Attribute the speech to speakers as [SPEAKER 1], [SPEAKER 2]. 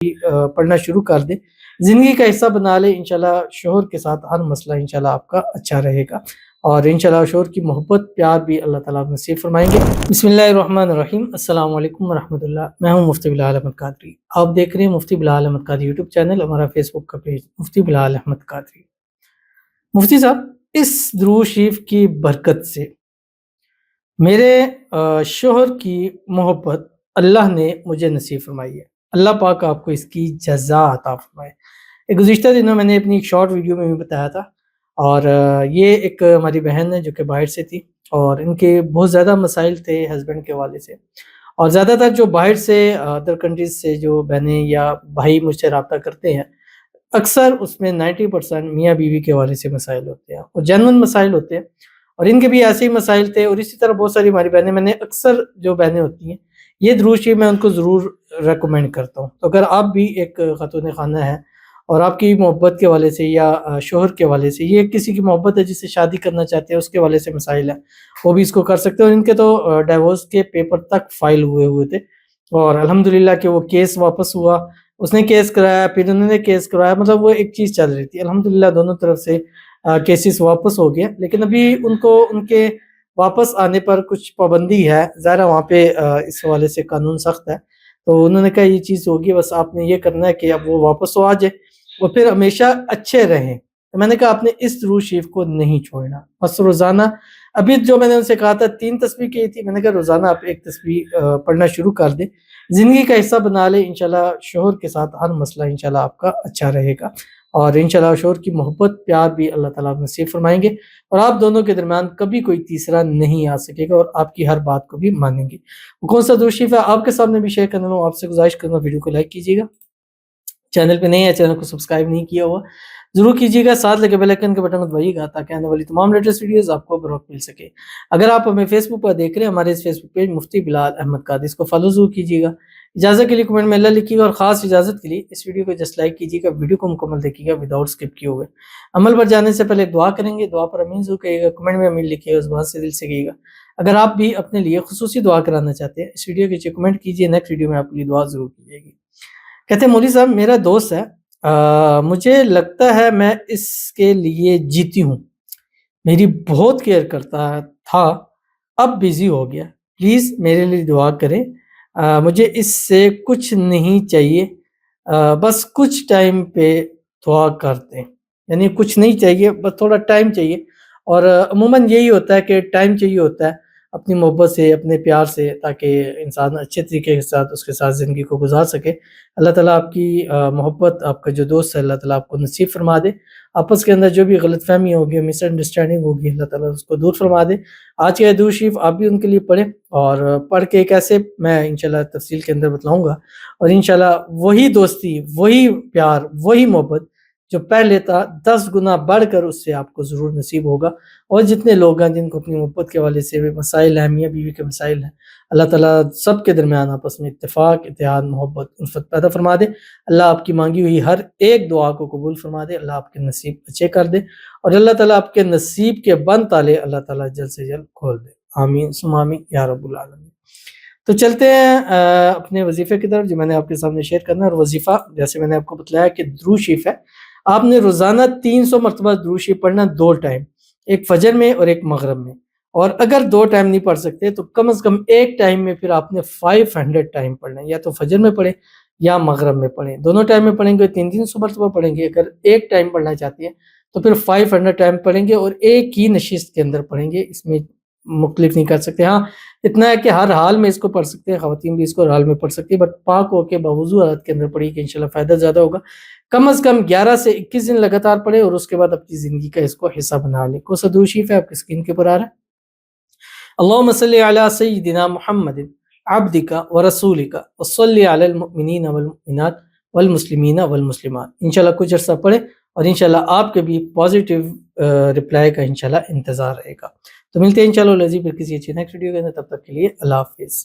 [SPEAKER 1] पढ़ना शुरू कर दें, ज़िंदगी का हिस्सा बना लें, इंशाल्लाह शौहर के साथ हर मसला इंशाल्लाह आपका अच्छा रहेगा और इंशाल्लाह शौहर की मोहब्बत प्यार भी अल्लाह ताला नसीब फरमाएंगे। बिस्मिल्लाहिर्रहमानिर्रहीम, अस्सलाम वालेकुम रहमतुल्लाह। मैं हूँ मुफ्ती बिलाल अहमद कादरी। आप देख रहे हैं मुफ्ती बिलाल अहमद कादरी यूट्यूब चैनल, हमारा फेसबुक का पेज मुफ्ती बिलाल अहमद कादरी। मुफ्ती साहब, इस दुरूद शरीफ की बरकत से मेरे शौहर की मोहब्बत अल्लाह ने मुझे नसीब फरमाई है। अल्लाह पाक आपको इसकी जज़ा अता फरमाए। गुज़िश्ता दिनों मैंने अपनी एक शॉर्ट वीडियो में भी बताया था और ये एक हमारी बहन है जो कि बाहर से थी और इनके बहुत ज़्यादा मसाइल थे हस्बैंड के हवाले से, और ज़्यादातर जो बाहर से अदर कंट्रीज़ से जो बहनें या भाई मुझसे रब्ता करते हैं, अक्सर उसमें 90% मियाँ बीवी के हवाले से मसाइल होते हैं और जेन्युइन मसाइल होते हैं, और इनके भी ऐसे ही मसाइल थे। और इसी तरह बहुत सारी हमारी बहनें, मैंने अक्सर जो बहनें होती हैं, ये दुरूद शरीफ मैं उनको ज़रूर रेकमेंड करता हूँ। तो अगर आप भी एक खातून खाना है और आपकी मोहब्बत के हवाले से या शौहर के हवाले से, ये किसी की मोहब्बत है जिससे शादी करना चाहते हैं, उसके हवाले से मसाइल हैं, वो भी इसको कर सकते हैं। और इनके तो डिवोर्स के पेपर तक फाइल हुए थे और अल्हम्दुलिल्लाह कि वो केस वापस हुआ। उसने केस कराया, फिर उन्होंने केस करवाया, मतलब वो एक चीज़ चल रही थी। अल्हम्दुलिल्लाह दोनों तरफ से केसेस वापस हो गए, लेकिन अभी उनको उनके वापस आने पर कुछ पाबंदी है। ज़ाहिर है वहाँ पे इस हवाले से कानून सख्त है। तो उन्होंने कहा ये चीज़ होगी, बस आपने ये करना है कि अब वो वापस तो आ जाए और फिर हमेशा अच्छे रहें। तो मैंने कहा आपने इस दुरूद शरीफ को नहीं छोड़ना, बस रोज़ाना। अभी जो मैंने उनसे कहा था 3 तस्बीह की थी, मैंने कहा रोज़ाना आप 1 तस्बीह पढ़ना शुरू कर दें, ज़िंदगी का हिस्सा बना लें, इंशाल्लाह शौहर के साथ हर मसला इंशाल्लाह आपका अच्छा रहेगा और इंशाल्लाह शौहर की मोहब्बत प्यार भी अल्लाह ताला नसीब फरमाएंगे और आप दोनों के दरमियान कभी कोई तीसरा नहीं आ सकेगा और आपकी हर बात को भी मानेंगे। वो कौन सा दुरूद शरीफ है आपके सामने भी शेयर करने वाला हूँ। आपसे गुजारिश करूँगा वीडियो को लाइक कीजिएगा, चैनल पे नए हैं, चैनल को सब्सक्राइब नहीं किया हुआ ज़रूर कीजिएगा, साथ लगे बेल आइकन के बटन को दबाइएगा ताकि आने वाली तमाम लेटेस्ट वीडियोज़ आपको बर वक्त मिल सके। अगर आप हमें फेसबुक पर देख रहे हैं, हमारे इस फेसबुक पेज मुफ्ती बिलाल अहमद कादरी, इसको फॉलो ज़रूर कीजिएगा। इजाज़त के लिए कमेंट में अल्लाह लिखिएगा और ख़ास इजाज़त के लिए इस वीडियो को जस्ट लाइक कीजिएगा, वीडियो को मुकम्मल देखिएगा विदाउट स्किप किए हुए। अमल पर जाने से पहले दुआ करेंगे, दुआ पर आमीन ज़रूर कहिएगा, कमेंट में आमीन लिखिएगा, ज़ुबान से दिल से कहिएगा। अगर आप भी अपने लिए खुसूसी दुआ कराना चाहते हैं, इस वीडियो के नीचे कमेंट कीजिए, नेक्स्ट वीडियो में आपके लिए दुआ ज़रूर की जाएगी। कहते हैं मौलवी साहब, मेरा दोस्त है, मुझे लगता है मैं इसके लिए जीती हूँ, मेरी बहुत केयर करता था, अब बिज़ी हो गया, प्लीज़ मेरे लिए दुआ करें। मुझे इससे कुछ नहीं चाहिए, बस कुछ टाइम पे दुआ कर दें। यानी कुछ नहीं चाहिए, बस थोड़ा टाइम चाहिए। और अमूमन यही होता है कि टाइम चाहिए होता है अपनी मोहब्बत से, अपने प्यार से, ताकि इंसान अच्छे तरीके के साथ उसके साथ ज़िंदगी को गुजार सके। अल्लाह ताला आपकी मोहब्बत, आपका जो दोस्त है, अल्लाह ताला आपको नसीब फरमा दे। आपस के अंदर जो भी गलतफ़हमी होगी, मिसअंडरस्टैंडिंग होगी, अल्लाह ताला उसको दूर फरमा दे। आज का दुरूद शरीफ आप भी उनके लिए पढ़ें और पढ़ के कैसे मैं इंशाल्लाह तफ़सील के अंदर बतलाऊँगा और इंशाल्लाह वही दोस्ती, वही प्यार, वही मोहब्बत जो पहले था 10 गुना बढ़कर उससे आपको ज़रूर नसीब होगा। और जितने लोग हैं जिनको अपनी मोहब्बत के हवाले से भी मसाइल हैं, मियाँ बीवी के मसाइल हैं, अल्लाह ताला सब के दरमियान आपस में इत्तेफ़ाक, इत्तेहाद, मोहब्बत, उल्फ़त पैदा फरमा दे। अल्लाह आपकी मांगी हुई हर एक दुआ को कबूल फरमा दे, अल्लाह आपके नसीब अच्छे कर दे और अल्लाह ताला आपके नसीब के बंद ताले अल्लाह ताला जल्द से जल्द खोल दे। आमीन सुम्मा आमीन या रब्बुल आलमीन। तो चलते हैं अपने वजीफ़े की तरफ जो मैंने आपके सामने शेयर करना है। और वजीफ़ा जैसे मैंने आपको बतलाया कि दुरूद शरीफ है, आपने रोज़ाना 300 मरतबा दुरूद शरीफ पढ़ना 2 टाइम, एक फ़जर में और एक मगरिब में। और अगर 2 टाइम नहीं पढ़ सकते तो कम से कम एक टाइम में फिर आपने 500 टाइम पढ़ना है, या तो फ़जर में पढ़ें या मगरिब में पढ़ें। दोनों टाइम में पढ़ेंगे 300 मरतबा पढ़ेंगे। अगर एक टाइम पढ़ना चाहती हैं तो फिर 500 टाइम पढ़ेंगे और एक ही नशिस्त के अंदर पढ़ेंगे, इसमें मुख्तलिफ नहीं कर सकते। हाँ, इतना है कि हर हाल में इसको पढ़ सकते हैं, ख़वातीन भी इसको हर हाल में पढ़ सकती है, बट पाक होके बावुज़ू हालत के अंदर पढ़िए कि इंशाल्लाह फ़ायदा ज़्यादा होगा। कम से कम 11 से 21 दिन लगातार पढ़ें और उसके बाद अपनी ज़िंदगी का इसको हिस्सा बना लें। कौन सा दुरूद शरीफ है आपकी स्क्रीन के ऊपर आ रहा है? अल्लाहुम्मा सल्लि अला सय्यिदिना मुहम्मदिन अब्दिका व रसूलिका व सल्लि अलल मुमिनीना वल मुमिनात वल मुस्लिमीना वल मुस्लिमात। इंशाल्लाह कुछ अर्सा पढ़ें और इंशाल्लाह आपके भी पॉजिटिव रिप्लाई का इंशाल्लाह इंतज़ार रहेगा। तो मिलते हैं इंशाल्लाह फिर किसी अच्छी नेक्स्ट वीडियो के अंदर, तब तक के लिए अल्लाह हाफ़िज़।